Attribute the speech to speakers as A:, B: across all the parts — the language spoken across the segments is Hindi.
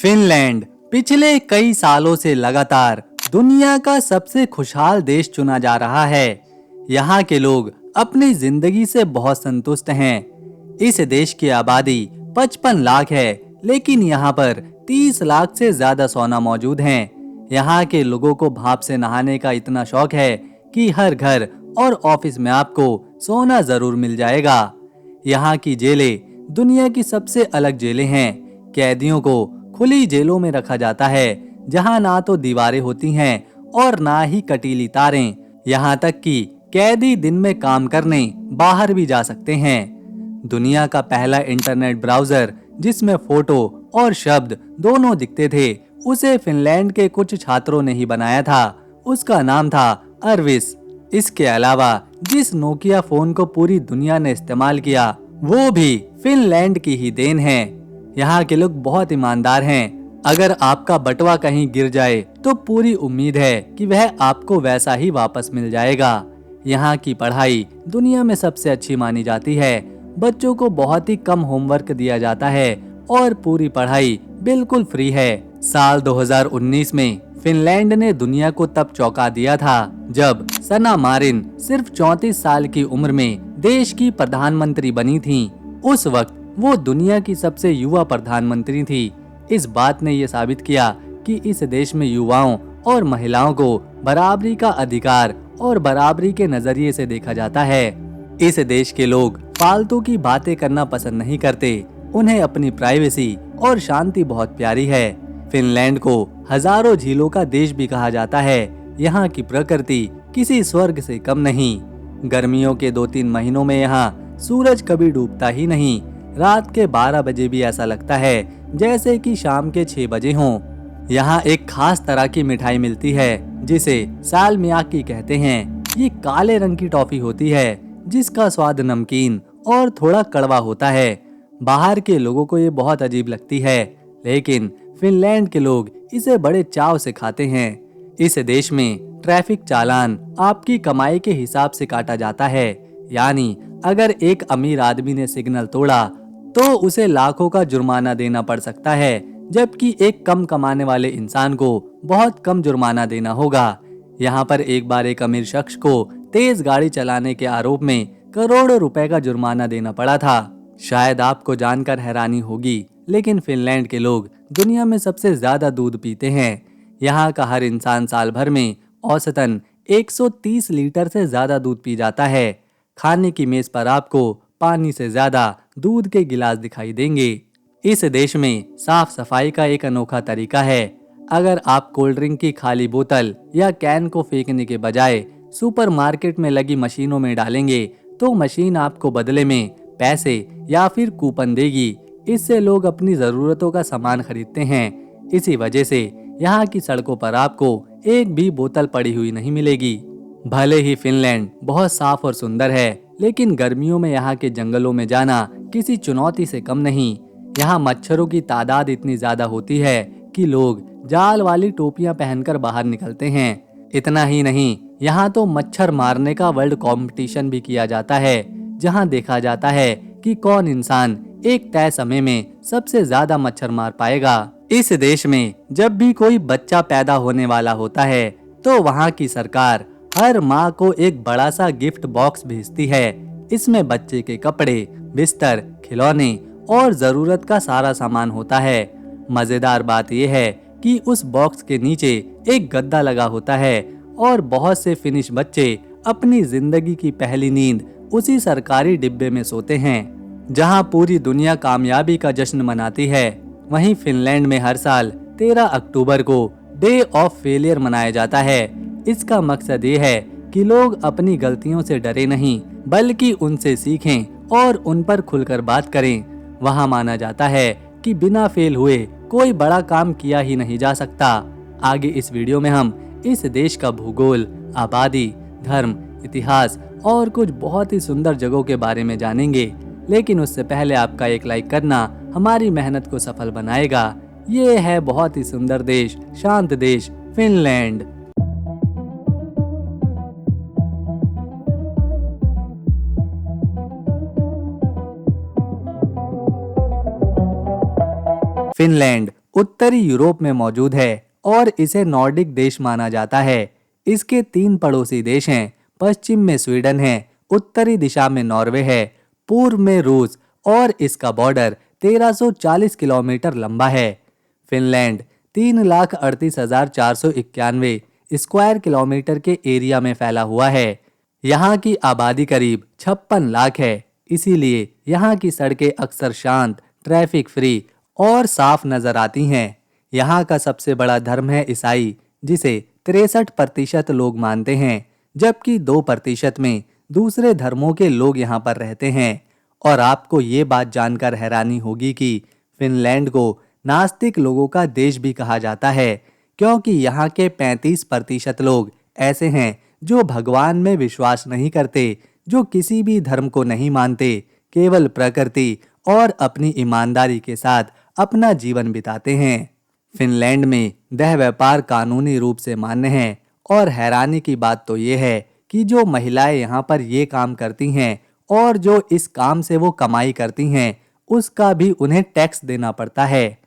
A: फिनलैंड पिछले कई सालों से लगातार दुनिया का सबसे खुशहाल देश चुना जा रहा है। यहाँ के लोग अपनी जिंदगी से बहुत संतुष्ट हैं। इस देश की आबादी 55 लाख है, लेकिन यहाँ पर 30 लाख से ज्यादा सौना मौजूद हैं। यहाँ के लोगों को भाप से नहाने का इतना शौक है कि हर घर और ऑफिस में आपको सोना जरूर मिल जाएगा। यहाँ की जेलें दुनिया की सबसे अलग जेलें हैं। कैदियों को खुली जेलों में रखा जाता है, जहां ना तो दीवारें होती हैं और ना ही कटीली तारें। यहाँ तक कि कैदी दिन में काम करने बाहर भी जा सकते हैं। दुनिया का पहला इंटरनेट ब्राउजर जिसमें फोटो और शब्द दोनों दिखते थे, उसे फिनलैंड के कुछ छात्रों ने ही बनाया था। उसका नाम था अर्विस। इसके अलावा जिस नोकिया फोन को पूरी दुनिया ने इस्तेमाल किया, वो भी फिनलैंड की ही देन है। यहाँ के लोग बहुत ईमानदार हैं। अगर आपका बटुआ कहीं गिर जाए तो पूरी उम्मीद है कि वह आपको वैसा ही वापस मिल जाएगा। यहाँ की पढ़ाई दुनिया में सबसे अच्छी मानी जाती है। बच्चों को बहुत ही कम होमवर्क दिया जाता है और पूरी पढ़ाई बिल्कुल फ्री है। साल 2019 में फिनलैंड ने दुनिया को तब चौंका दिया था जब सना मारिन सिर्फ 34 साल की उम्र में देश की प्रधानमंत्री बनी थी। उस वक्त वो दुनिया की सबसे युवा प्रधानमंत्री थी। इस बात ने ये साबित किया कि इस देश में युवाओं और महिलाओं को बराबरी का अधिकार और बराबरी के नजरिए से देखा जाता है। इस देश के लोग फालतू की बातें करना पसंद नहीं करते। उन्हें अपनी प्राइवेसी और शांति बहुत प्यारी है। फिनलैंड को हजारों झीलों का देश भी कहा जाता है। यहाँ की प्रकृति किसी स्वर्ग से कम नहीं। गर्मियों के 2-3 महीनों में यहाँ सूरज कभी डूबता ही नहीं। रात के 12 बजे भी ऐसा लगता है जैसे कि शाम के 6 बजे हों। यहाँ एक खास तरह की मिठाई मिलती है जिसे सालमियाकी कहते हैं। ये काले रंग की टॉफी होती है जिसका स्वाद नमकीन और थोड़ा कड़वा होता है। बाहर के लोगों को ये बहुत अजीब लगती है, लेकिन फिनलैंड के लोग इसे बड़े चाव से खाते हैं। इस देश में ट्रैफिक चालान आपकी कमाई के हिसाब से काटा जाता है। यानी अगर एक अमीर आदमी ने सिग्नल तोड़ा तो उसे लाखों का जुर्माना देना पड़ सकता है, जबकि एक कम कमाने वाले इंसान को बहुत कम जुर्माना देना होगा। यहाँ पर एक बार एक अमीर शख्स को तेज गाड़ी चलाने के आरोप में करोड़ों रुपए का जुर्माना देना पड़ा था। शायद आपको जानकर हैरानी होगी, लेकिन फिनलैंड के लोग दुनिया में सबसे ज्यादा दूध पीते हैं। यहाँ का हर इंसान साल भर में औसतन 130 लीटर से ज्यादा दूध पी जाता है। खाने की मेज पर आपको पानी से ज्यादा दूध के गिलास दिखाई देंगे। इस देश में साफ सफाई का एक अनोखा तरीका है। अगर आप कोल्ड ड्रिंक की खाली बोतल या कैन को फेंकने के बजाय सुपरमार्केट में लगी मशीनों में डालेंगे, तो मशीन आपको बदले में पैसे या फिर कूपन देगी। इससे लोग अपनी जरूरतों का सामान खरीदते हैं। इसी वजह से यहाँ की सड़कों पर आपको एक भी बोतल पड़ी हुई नहीं मिलेगी। भले ही फिनलैंड बहुत साफ और सुंदर है, लेकिन गर्मियों में यहाँ के जंगलों में जाना किसी चुनौती से कम नहीं। यहाँ मच्छरों की तादाद इतनी ज्यादा होती है कि लोग जाल वाली टोपियां पहनकर बाहर निकलते हैं। इतना ही नहीं, यहाँ तो मच्छर मारने का वर्ल्ड कंपटीशन भी किया जाता है, जहाँ देखा जाता है कि कौन इंसान एक तय समय में सबसे ज्यादा मच्छर मार पाएगा। इस देश में जब भी कोई बच्चा पैदा होने वाला होता है, तो वहाँ की सरकार हर माँ को एक बड़ा सा गिफ्ट बॉक्स भेजती है। इसमें बच्चे के कपड़े, बिस्तर, खिलौने और जरूरत का सारा सामान होता है। मजेदार बात यह है कि उस बॉक्स के नीचे एक गद्दा लगा होता है और बहुत से फिनिश बच्चे अपनी जिंदगी की पहली नींद उसी सरकारी डिब्बे में सोते हैं। जहां पूरी दुनिया कामयाबी का जश्न मनाती है, वहीं फिनलैंड में हर साल 13 अक्टूबर को डे ऑफ फेलियर मनाया जाता है। इसका मकसद ये है कि लोग अपनी गलतियों से डरे नहीं, बल्कि उनसे सीखें और उन पर खुलकर बात करें। वहाँ माना जाता है कि बिना फेल हुए कोई बड़ा काम किया ही नहीं जा सकता। आगे इस वीडियो में हम इस देश का भूगोल, आबादी, धर्म, इतिहास और कुछ बहुत ही सुंदर जगहों के बारे में जानेंगे। लेकिन उससे पहले आपका एक लाइक करना हमारी मेहनत को सफल बनाएगा। ये है बहुत ही सुंदर देश, शांत देश, फिनलैंड। फिनलैंड उत्तरी यूरोप में मौजूद है और इसे नॉर्डिक देश माना जाता है। इसके 3 पड़ोसी देश हैं। पश्चिम में स्वीडन है, उत्तरी दिशा में नॉर्वे है, पूर्व में रूस और इसका बॉर्डर 1340 किलोमीटर लंबा है। फिनलैंड 3,38,491 स्क्वायर किलोमीटर के एरिया में फैला हुआ है। यहाँ की आबादी करीब 56 लाख है, इसीलिए यहाँ की सड़कें अक्सर शांत, ट्रैफिक फ्री और साफ नजर आती हैं। यहाँ का सबसे बड़ा धर्म है ईसाई, जिसे 63% लोग मानते हैं, जबकि 2% में दूसरे धर्मों के लोग यहाँ पर रहते हैं। और आपको ये बात जानकर हैरानी होगी कि फिनलैंड को नास्तिक लोगों का देश भी कहा जाता है, क्योंकि यहाँ के 35% लोग ऐसे हैं जो भगवान में विश्वास नहीं करते, जो किसी भी धर्म को नहीं मानते, केवल प्रकृति और अपनी ईमानदारी के साथ अपना जीवन बिताते हैं। फिनलैंड में देह व्यापार कानूनी रूप से मान्य है और हैरानी की बात तो ये है कि जो महिलाएं यहाँ पर ये काम करती हैं और जो इस काम से वो कमाई करती हैं, उसका भी उन्हें टैक्स देना पड़ता है।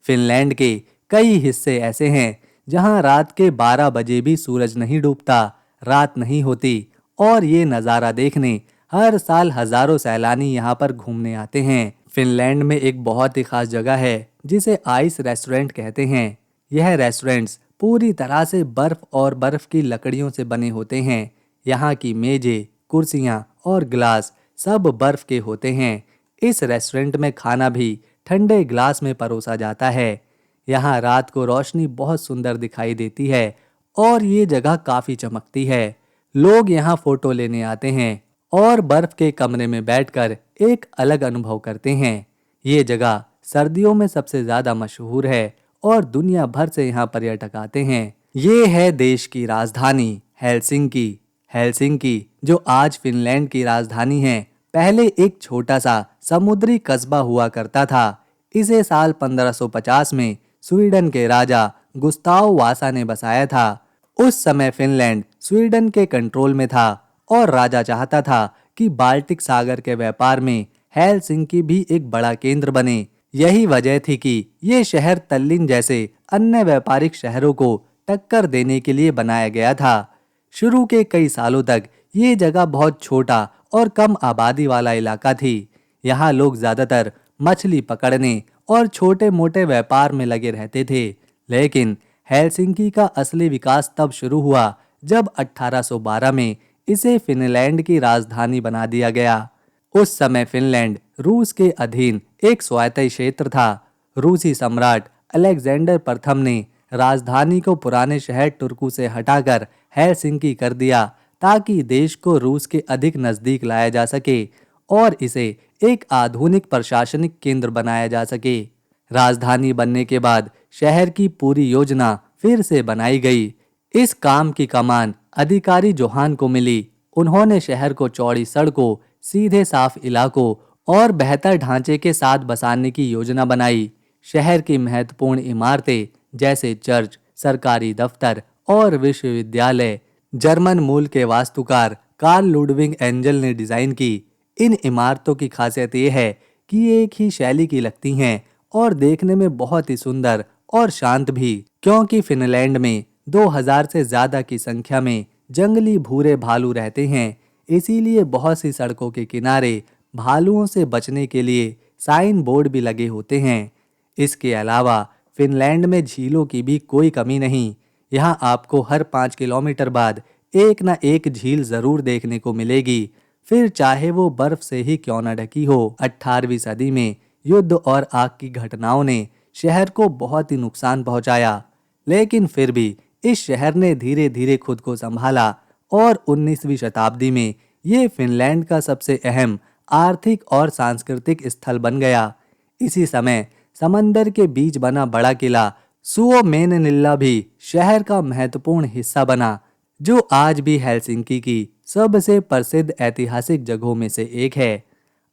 A: फिनलैंड के कई हिस्से ऐसे हैं जहां रात के 12 बजे भी सूरज नहीं डूबता, रात नहीं होती, और ये नज़ारा देखने हर साल हजारों सैलानी यहाँ पर घूमने आते हैं। फिनलैंड में एक बहुत ही खास जगह है जिसे आइस रेस्टोरेंट कहते हैं। यह रेस्टोरेंट्स पूरी तरह से बर्फ और बर्फ की लकड़ियों से बने होते हैं। यहाँ की मेजें, कुर्सियाँ और ग्लास सब बर्फ के होते हैं। इस रेस्टोरेंट में खाना भी ठंडे ग्लास में परोसा जाता है। यहाँ रात को रोशनी बहुत सुंदर दिखाई देती है और ये जगह काफ़ी चमकती है। लोग यहाँ फोटो लेने आते हैं और बर्फ के कमरे में बैठकर एक अलग अनुभव करते हैं। ये जगह सर्दियों में सबसे ज़्यादा मशहूर है और दुनिया भर से यहाँ पर्यटक आते हैं। ये है देश की राजधानी हेलसिंकी। हेलसिंकी, जो आज फिनलैंड की राजधानी है, पहले एक छोटा सा समुद्री कस्बा हुआ करता था। इसे साल 1550 में स्वीडन के राजा गुस्ताव वासा ने बसाया था। उस समय फिनलैंड स्वीडन के कंट्रोल में था और राजा चाहता था कि बाल्टिक सागर के व्यापार में हेलसिंकी भी एक बड़ा केंद्र बने। यही वजह थी कि ये शहर तल्लीन जैसे अन्य व्यापारिक शहरों को टक्कर देने के लिए बनाया गया था। शुरू के कई सालों तक ये जगह बहुत छोटा और कम आबादी वाला इलाका थी। यहाँ लोग ज़्यादातर मछली पकड़ने और छोटे मोटे व्यापार में लगे रहते थे। लेकिन हेलसिंकी का असली विकास तब शुरू हुआ जब 1812 में इसे फिनलैंड की राजधानी बना दिया गया। उस समय फिनलैंड रूस के अधीन एक स्वायत्त क्षेत्र था। रूसी सम्राट अलेक्जेंडर प्रथम ने राजधानी को पुराने शहर टुर्कू से हटाकर हेलसिंकी कर दिया, ताकि देश को रूस के अधिक नज़दीक लाया जा सके और इसे एक आधुनिक प्रशासनिक केंद्र बनाया जा सके। राजधानी बनने के बाद शहर की पूरी योजना फिर से बनाई गई। इस काम की कमान अधिकारी जोहान को मिली। उन्होंने शहर को चौड़ी सड़कों, सीधे साफ इलाकों और बेहतर ढांचे के साथ बसाने की योजना बनाई। शहर की महत्वपूर्ण इमारतें जैसे चर्च, सरकारी दफ्तर और विश्वविद्यालय जर्मन मूल के वास्तुकार कार्ल लुडविग एंजल ने डिजाइन की। इन इमारतों की खासियत ये है कि ये एक ही शैली की लगती हैं और देखने में बहुत ही सुंदर और शांत भी, क्योंकि फिनलैंड में 2000 से ज्यादा की संख्या में जंगली भूरे भालू रहते हैं। इसीलिए बहुत सी सड़कों के किनारे भालुओं से बचने के लिए साइन बोर्ड भी लगे होते हैं। इसके अलावा फिनलैंड में झीलों की भी कोई कमी नहीं। यहाँ आपको हर 5 किलोमीटर बाद एक न एक झील जरूर देखने को मिलेगी, फिर चाहे वो बर्फ से ही क्यों न ढकी हो। 18वीं सदी में युद्ध और आग की घटनाओं ने शहर को बहुत ही नुकसान पहुंचाया, लेकिन फिर भी इस शहर ने धीरे धीरे खुद को संभाला और 19वीं शताब्दी में ये फिनलैंड का सबसे अहम आर्थिक और सांस्कृतिक स्थल बन गया। इसी समय समंदर के बीच बना बड़ा किला सुओमेननिल्ला भी शहर का महत्वपूर्ण हिस्सा बना, जो आज भी हेलसिंकी की सबसे प्रसिद्ध ऐतिहासिक जगहों में से एक है।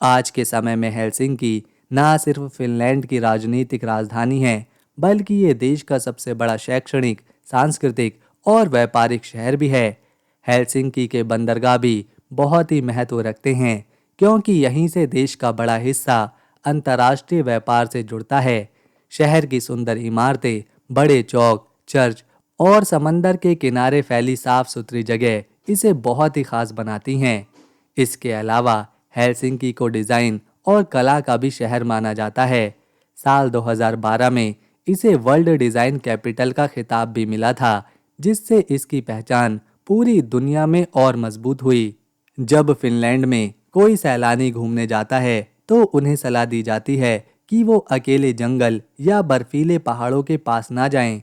A: आज के समय में हेलसिंकी न सिर्फ फिनलैंड की राजनीतिक राजधानी है, बल्कि ये देश का सबसे बड़ा शैक्षणिक, सांस्कृतिक और व्यापारिक शहर भी है। हेलसिंकी के बंदरगाह भी बहुत ही महत्व रखते हैं, क्योंकि यहीं से देश का बड़ा हिस्सा अंतर्राष्ट्रीय व्यापार से जुड़ता है। शहर की सुंदर इमारतें, बड़े चौक, चर्च और समंदर के किनारे फैली साफ सुथरी जगह इसे बहुत ही खास बनाती हैं। इसके अलावा हेलसिंकी को डिज़ाइन और कला का भी शहर माना जाता है। साल 2012 में इसे वर्ल्ड डिज़ाइन कैपिटल का खिताब भी मिला था, जिससे इसकी पहचान पूरी दुनिया में और मजबूत हुई। जब फिनलैंड में कोई सैलानी घूमने जाता है तो उन्हें सलाह दी जाती है कि वो अकेले जंगल या बर्फीले पहाड़ों के पास ना जाएं।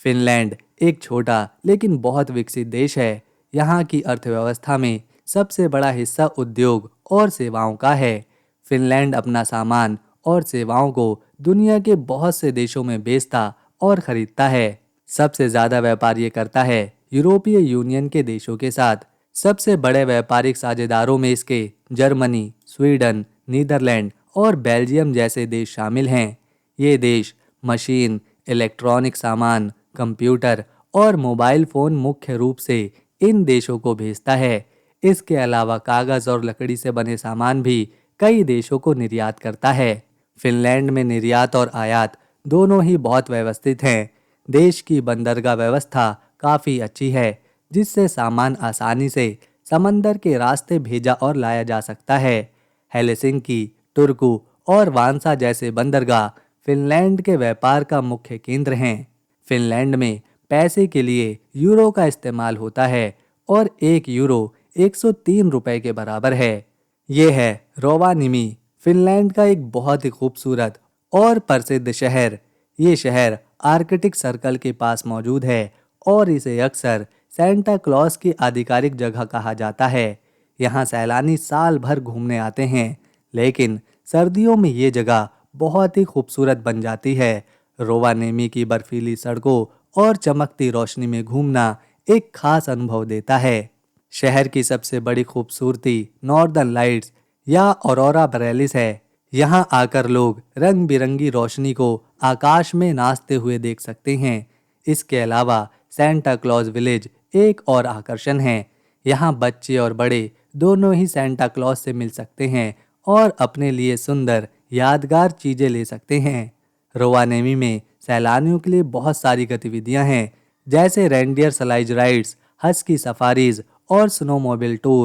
A: फिनलैंड एक छोटा लेकिन बहुत विकसित देश है। यहाँ की अर्थव्यवस्था में सबसे बड़ा हिस्सा उद्योग और सेवाओं का है। फिनलैंड अपना सामान और सेवाओं को दुनिया के बहुत से देशों में बेचता और खरीदता है। सबसे ज़्यादा व्यापार ये करता है यूरोपीय यूनियन के देशों के साथ। सबसे बड़े व्यापारिक साझेदारों में इसके जर्मनी, स्वीडन, नीदरलैंड और बेल्जियम जैसे देश शामिल हैं। ये देश मशीन, इलेक्ट्रॉनिक सामान, कंप्यूटर और मोबाइल फ़ोन मुख्य रूप से इन देशों को भेजता है। इसके अलावा कागज़ और लकड़ी से बने सामान भी कई देशों को निर्यात करता है। फिनलैंड में निर्यात और आयात दोनों ही बहुत व्यवस्थित हैं। देश की बंदरगाह व्यवस्था काफ़ी अच्छी है, जिससे सामान आसानी से समंदर के रास्ते भेजा और लाया जा सकता है। हेलसिंकी, टुर्कू और वांसा जैसे बंदरगाह फिनलैंड के व्यापार का मुख्य केंद्र हैं। फिनलैंड में पैसे के लिए यूरो का इस्तेमाल होता है और 1 यूरो 103 रुपए के बराबर है। ये है रोवानिमी, फिनलैंड का एक बहुत ही खूबसूरत और प्रसिद्ध शहर। ये शहर आर्कटिक सर्कल के पास मौजूद है और इसे अक्सर सेंटा क्लॉज की आधिकारिक जगह कहा जाता है। यहाँ सैलानी साल भर घूमने आते हैं, लेकिन सर्दियों में ये जगह बहुत ही खूबसूरत बन जाती है। रोवानेमी की बर्फीली सड़कों और चमकती रोशनी में घूमना एक खास अनुभव देता है। शहर की सबसे बड़ी खूबसूरती नॉर्दर्न लाइट्स या ऑरोरा बोरेलिस है। यहाँ आकर लोग रंग बिरंगी रोशनी को आकाश में नाचते हुए देख सकते हैं। इसके अलावा सेंटा क्लॉज विलेज एक और आकर्षण है। यहाँ बच्चे और बड़े दोनों ही सेंटा क्लॉज से मिल सकते हैं और अपने लिए सुंदर यादगार चीजें ले सकते हैं। रोवानेमी में सैलानियों के लिए बहुत सारी गतिविधियां हैं, जैसे reindeer slide rides, husky safaris और स्नोमोबाइल टूर।